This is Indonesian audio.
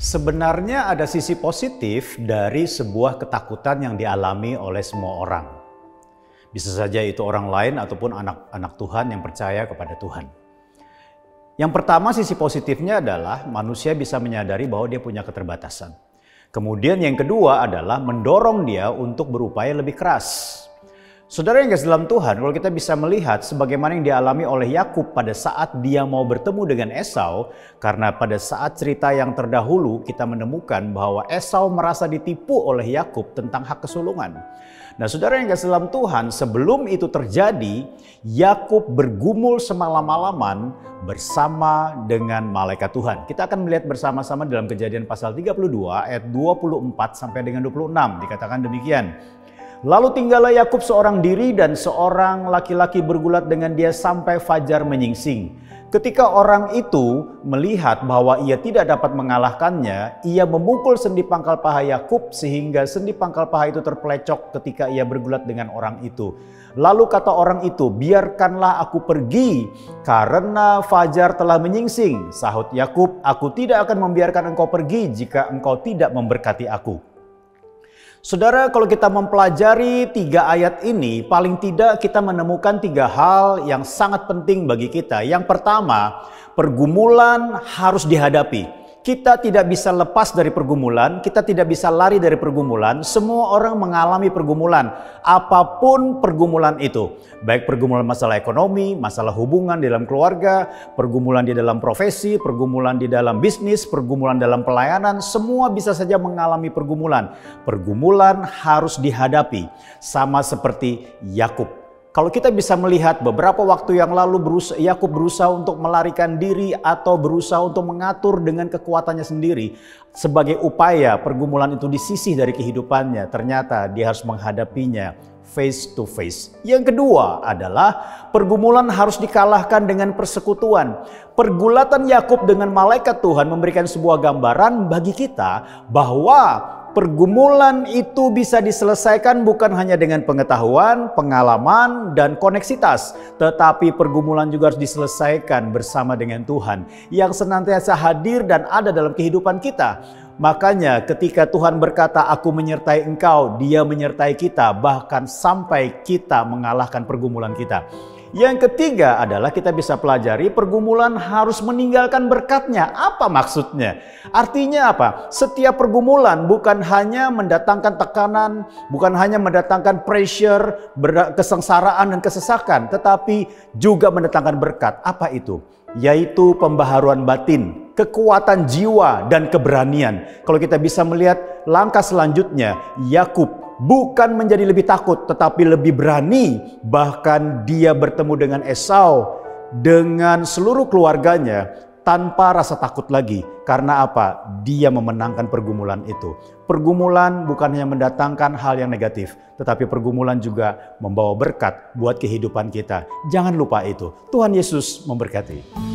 Sebenarnya ada sisi positif dari sebuah ketakutan yang dialami oleh semua orang. Bisa saja itu orang lain ataupun anak-anak Tuhan yang percaya kepada Tuhan. Yang pertama, sisi positifnya adalah manusia bisa menyadari bahwa dia punya keterbatasan. Kemudian yang kedua adalah mendorong dia untuk berupaya lebih keras. Saudara yang kasih dalam Tuhan, kalau kita bisa melihat sebagaimana yang dialami oleh Yakub pada saat dia mau bertemu dengan Esau, karena pada saat cerita yang terdahulu kita menemukan bahwa Esau merasa ditipu oleh Yakub tentang hak kesulungan. Nah, saudara yang kasih dalam Tuhan, sebelum itu terjadi, Yakub bergumul semalam-malaman bersama dengan malaikat Tuhan. Kita akan melihat bersama-sama dalam Kejadian pasal 32 ayat 24 sampai dengan 26, dikatakan demikian. Lalu tinggallah Yakub seorang diri dan seorang laki-laki bergulat dengan dia sampai fajar menyingsing. Ketika orang itu melihat bahwa ia tidak dapat mengalahkannya, ia memukul sendi pangkal paha Yakub sehingga sendi pangkal paha itu terpelecok ketika ia bergulat dengan orang itu. Lalu kata orang itu, "Biarkanlah aku pergi karena fajar telah menyingsing." Sahut Yakub, "Aku tidak akan membiarkan engkau pergi jika engkau tidak memberkati aku." Saudara, kalau kita mempelajari 3 ayat ini, paling tidak kita menemukan 3 hal yang sangat penting bagi kita. Yang pertama, pergumulan harus dihadapi. Kita tidak bisa lepas dari pergumulan, kita tidak bisa lari dari pergumulan. Semua orang mengalami pergumulan, apapun pergumulan itu. Baik pergumulan masalah ekonomi, masalah hubungan di dalam keluarga, pergumulan di dalam profesi, pergumulan di dalam bisnis, pergumulan dalam pelayanan, semua bisa saja mengalami pergumulan. Pergumulan harus dihadapi, sama seperti Yakub. Kalau kita bisa melihat beberapa waktu yang lalu Yakub berusaha untuk melarikan diri atau berusaha untuk mengatur dengan kekuatannya sendiri. Sebagai upaya pergumulan itu disisih dari kehidupannya, ternyata dia harus menghadapinya face to face. Yang kedua adalah pergumulan harus dikalahkan dengan persekutuan. Pergulatan Yakub dengan malaikat Tuhan memberikan sebuah gambaran bagi kita bahwa pergumulan itu bisa diselesaikan bukan hanya dengan pengetahuan, pengalaman, dan koneksitas. Tetapi pergumulan juga harus diselesaikan bersama dengan Tuhan yang senantiasa hadir dan ada dalam kehidupan kita. Makanya ketika Tuhan berkata, "Aku menyertai engkau," Dia menyertai kita bahkan sampai kita mengalahkan pergumulan kita. Yang ketiga adalah kita bisa pelajari pergumulan harus meninggalkan berkatnya. Apa maksudnya? Artinya apa? Setiap pergumulan bukan hanya mendatangkan tekanan, bukan hanya mendatangkan pressure, kesengsaraan dan kesesakan, tetapi juga mendatangkan berkat. Apa itu? Yaitu pembaharuan batin, kekuatan jiwa, dan keberanian. Kalau kita bisa melihat langkah selanjutnya, Yakub bukan menjadi lebih takut, tetapi lebih berani. Bahkan dia bertemu dengan Esau dengan seluruh keluarganya tanpa rasa takut lagi. Karena apa? Dia memenangkan pergumulan itu. Pergumulan bukan hanya mendatangkan hal yang negatif, tetapi pergumulan juga membawa berkat buat kehidupan kita. Jangan lupa itu. Tuhan Yesus memberkati.